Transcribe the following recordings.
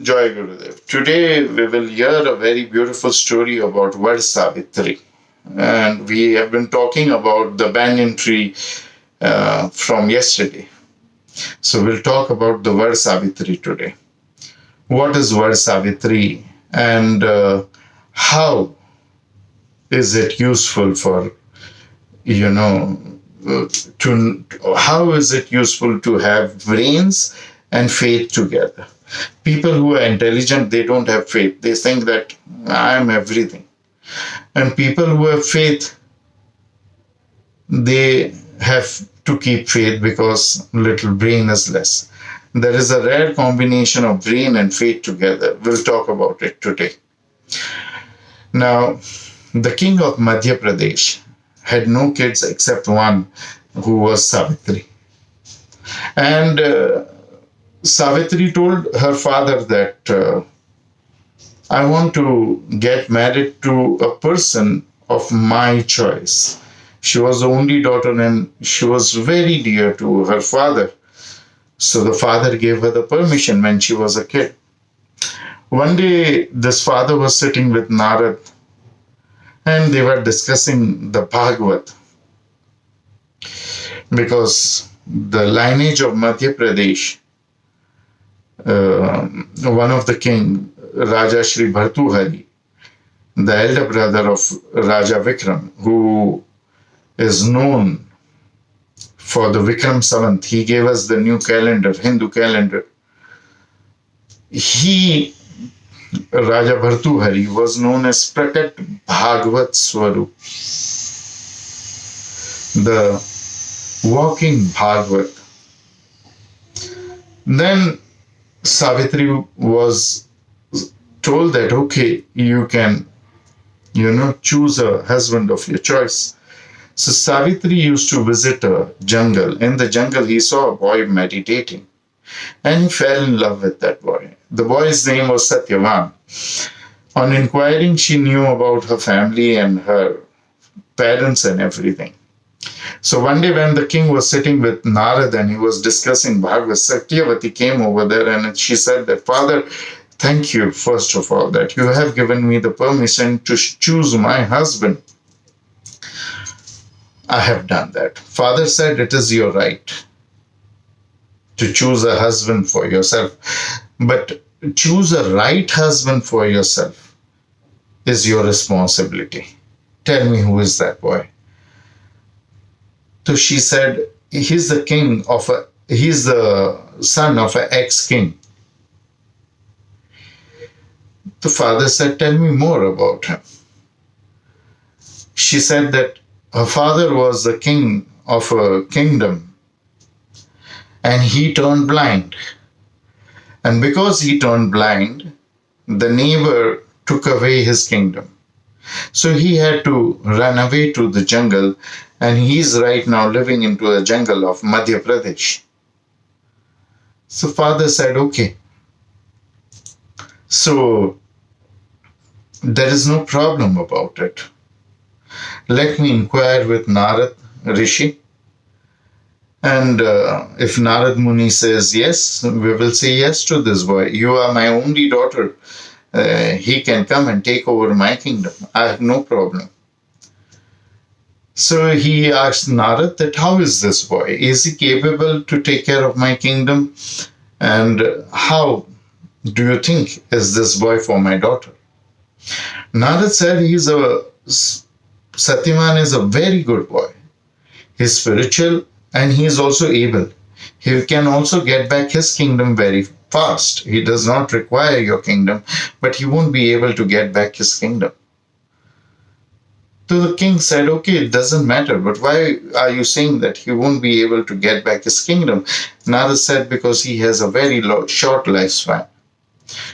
Joy Gurudev. Today we will hear a very beautiful story about Vat Savitri. And we have been talking about the banyan tree from yesterday. So we'll talk about the Vat Savitri today. What is Vat Savitri and how is it useful for, you know, to how is it useful to have brains and faith together? People who are intelligent, they don't have faith. They think that I am everything. And people who have faith, they have to keep faith because little brain is less. There is a rare combination of brain and faith together. We'll talk about it today. Now, the king of Madhya Pradesh had no kids except one who was Savitri. And Savitri told her father that I want to get married to a person of my choice. She was the only daughter and she was very dear to her father. So the father gave her the permission when she was a kid. One day, this father was sitting with Narad and they were discussing the Bhagavad because the lineage of Madhya Pradesh, one of the king, Raja Shri Bhartuhari, the elder brother of Raja Vikram, who is known for the Vikram Samant. He gave us the new calendar, Hindu calendar. He, Raja Bhartuhari, was known as Prakat Bhagavat Swarup, the walking Bhagavat. Then Savitri was told that, okay, you can, choose a husband of your choice. So Savitri used to visit a jungle. In the jungle, he saw a boy meditating and he fell in love with that boy. The boy's name was Satyavan. On inquiring, she knew about her family and her parents and everything. So one day when the king was sitting with Narad and he was discussing Bhagavad, Satyavati came over there and she said that, Father, thank you, first of all, that you have given me the permission to choose my husband. I have done that. Father said, it is your right to choose a husband for yourself. But choose a right husband for yourself is your responsibility. Tell me, who is that boy? So she said, he's the son of an ex-king. The father said, tell me more about him. She said that her father was the king of a kingdom and he turned blind. And because he turned blind, the neighbor took away his kingdom. So he had to run away to the jungle and he's right now living into a jungle of Madhya Pradesh. So father said, okay. So there is no problem about it. Let me inquire with Narad Rishi. And if Narad Muni says yes, we will say yes to this boy. You are my only daughter. He can come and take over my kingdom. I have no problem. So he asked Narad that how is this boy? Is he capable to take care of my kingdom? And how do you think is this boy for my daughter? Narad said Satyavan is a very good boy. He's spiritual and he is also able. He can also get back his kingdom very fast. He does not require your kingdom, but he won't be able to get back his kingdom. So the king said, okay, it doesn't matter, but why are you saying that he won't be able to get back his kingdom? Narad said, because he has a very short lifespan.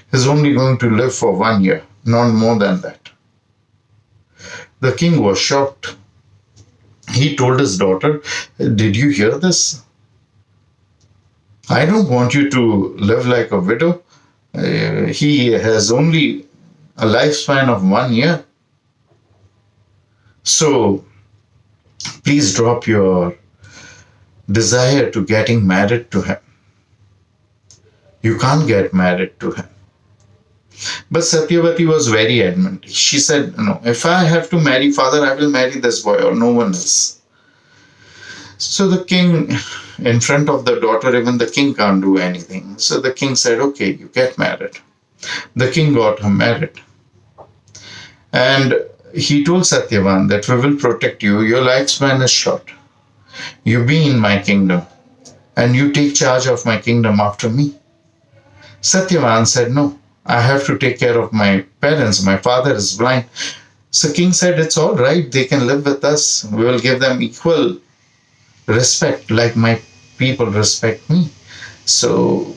He's only going to live for 1 year, not more than that. The king was shocked. He told his daughter, did you hear this? I don't want you to live like a widow. He has only a lifespan of 1 year. So please drop your desire to getting married to him. You can't get married to him. But Satyavati was very adamant. She said, no, if I have to marry father, I will marry this boy or no one else. So the king, in front of the daughter, even the king can't do anything. So the king said, okay, you get married. The king got her married. And he told Satyavan that we will protect you. Your lifespan is short. You be in my kingdom and you take charge of my kingdom after me. Satyavan said, no, I have to take care of my parents. My father is blind. So king said, it's all right. They can live with us. We will give them equal respect like my people respect me. So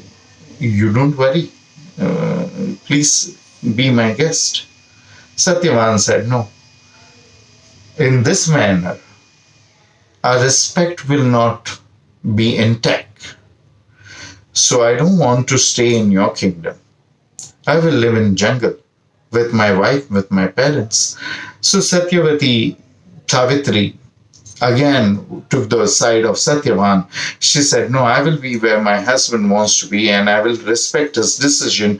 you don't worry. Please be my guest. Satyavan said, no. In this manner, our respect will not be intact. So I don't want to stay in your kingdom. I will live in jungle with my wife, with my parents. So Satyavati, Savitri, again took the side of Satyavan. She said, no, I will be where my husband wants to be and I will respect his decision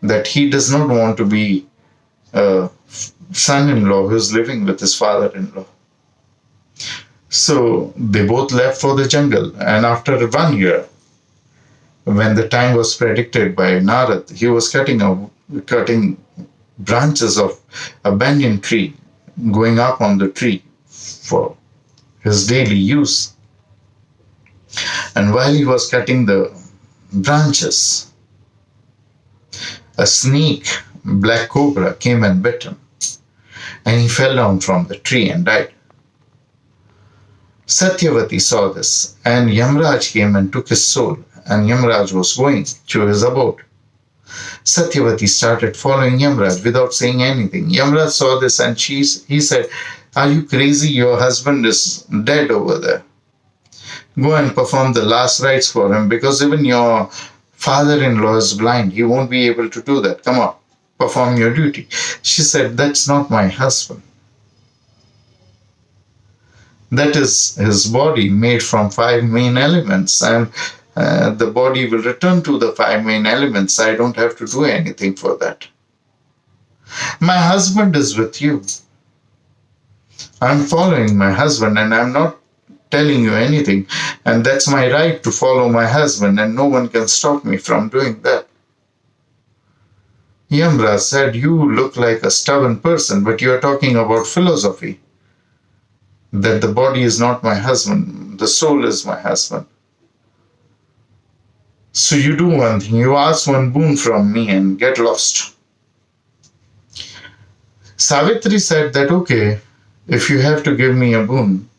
that he does not want to be a son-in-law who is living with his father-in-law. So they both left for the jungle, and after 1 year, when the time was predicted by Narad, he was cutting branches of a banyan tree, going up on the tree for his daily use. And while he was cutting the branches, a snake, black cobra, came and bit him, and he fell down from the tree and died. Satyavati saw this, and Yamraj came and took his soul, and Yamraj was going to his abode. Satyavati started following Yamraj without saying anything. Yamraj saw this and he said, are you crazy? Your husband is dead over there. Go and perform the last rites for him, because even your father-in-law is blind. He won't be able to do that. Come on, perform your duty. She said, that's not my husband. That is his body made from 5 main elements, and the body will return to the 5 main elements. I don't have to do anything for that. My husband is with you. I'm following my husband and I'm not telling you anything. And that's my right to follow my husband, and no one can stop me from doing that. Yamraj said, you look like a stubborn person, but you are talking about philosophy. That the body is not my husband, the soul is my husband. So you do one thing, you ask one boon from me and get lost. Savitri said that, okay, if you have to give me a boon,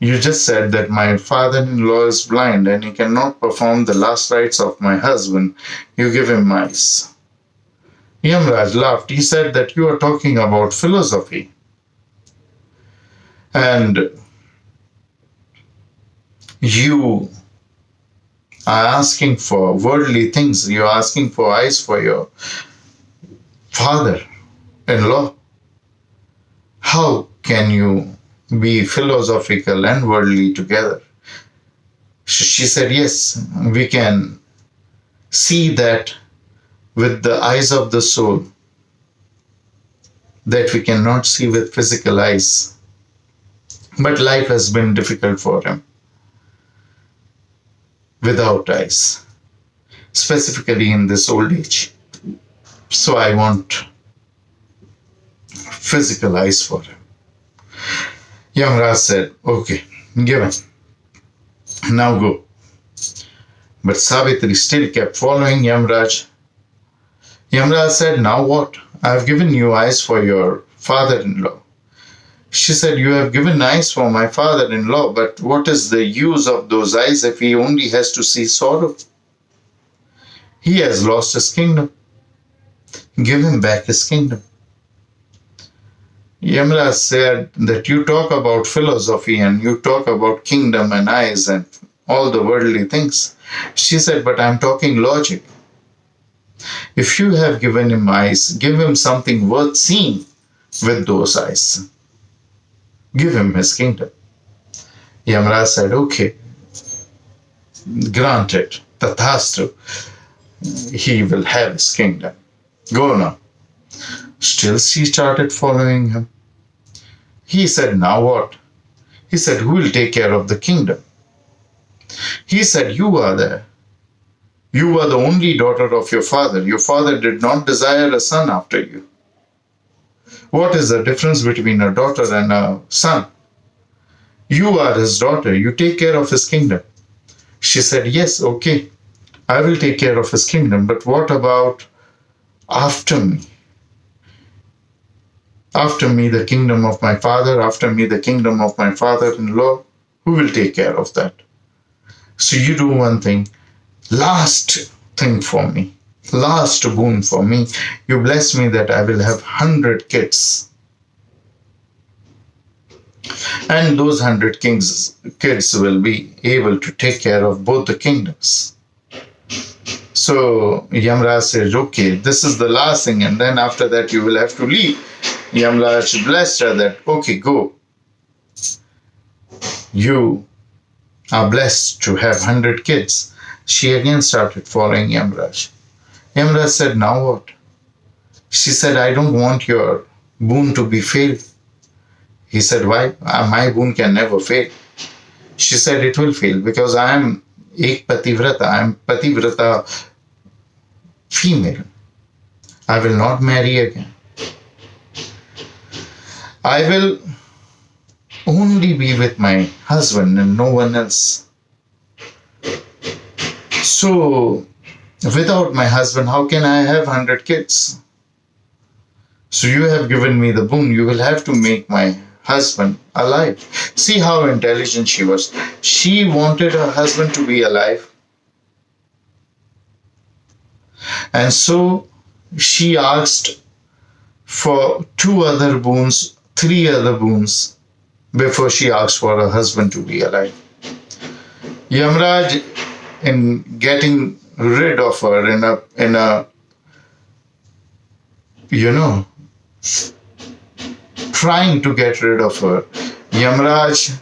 you just said that my father-in-law is blind and he cannot perform the last rites of my husband, you give him mice. Yamraj laughed. He said that you are talking about philosophy. And you are asking for worldly things. You are asking for eyes for your father-in-law. How can you be philosophical and worldly together? She said, yes, we can see that with the eyes of the soul that we cannot see with physical eyes. But life has been difficult for him without eyes, specifically in this old age. So I want physical eyes for him. Yamraj said, okay, given. Now go. But Savitri still kept following Yamraj. Yamraj said, now what? I have given you eyes for your father-in-law. She said, you have given eyes for my father-in-law, but what is the use of those eyes if he only has to see sorrow? He has lost his kingdom. Give him back his kingdom. Yamraj said that you talk about philosophy and you talk about kingdom and eyes and all the worldly things. She said, but I'm talking logic. If you have given him eyes, give him something worth seeing with those eyes. Give him his kingdom. Yamraj said, okay, granted, tathastu. he will have his kingdom. Go now. Still she started following him. He said, now what? He said, who will take care of the kingdom? He said, you are there. You are the only daughter of your father. Your father did not desire a son after you. What is the difference between a daughter and a son? You are his daughter. You take care of his kingdom. She said, yes, okay, I will take care of his kingdom. But what about after me? After me, the kingdom of my father. After me, the kingdom of my father-in-law. Who will take care of that? So you do one thing. Last thing for me. Last boon for me. You bless me that I will have 100 kids. And those 100 kids will be able to take care of both the kingdoms. So Yamraj says, okay, this is the last thing, and then after that you will have to leave. Yamraj blessed her that, okay, go. You are blessed to have 100 kids. She again started following Yamraj. Yamraj said, now what? She said, I don't want your boon to be failed. He said, why? My boon can never fail. She said, it will fail because I am ek pativrata. I am pativrata female. I will not marry again. I will only be with my husband and no one else. So, without my husband, how can I have 100 kids? So you have given me the boon. You will have to make my husband alive. See how intelligent she was. She wanted her husband to be alive. And so she asked for 2 other boons, 3 other boons before she asked for her husband to be alive. Yamraj, in getting rid of her, in a trying to get rid of her, Yamraj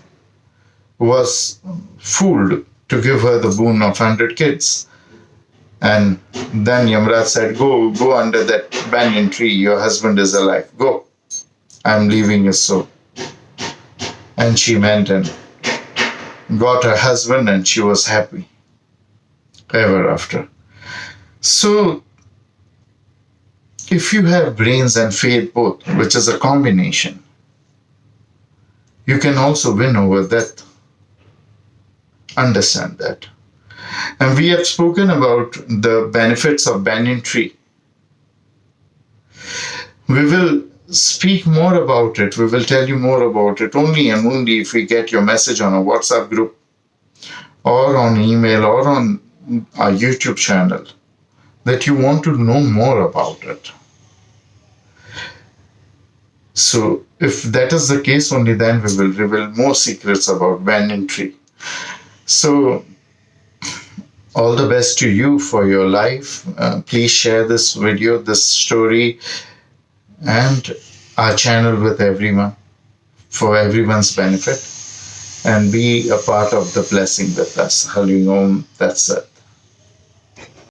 was fooled to give her the boon of 100 kids. And then Yamraj said, go under that banyan tree. Your husband is alive. Go. I'm leaving your soul. And she went and got her husband, and she was happy ever after. So, if you have brains and faith both, which is a combination, you can also win over death. Understand that. And we have spoken about the benefits of banyan tree. We will speak more about it. We will tell you more about it only and only if we get your message on a WhatsApp group or on email or on our YouTube channel that you want to know more about it. So if that is the case, only then we will reveal more secrets about banyan tree. So all the best to you for your life. Please share this video, this story, and our channel with everyone for everyone's benefit, and be a part of the blessing with us. Hari Om. That's it.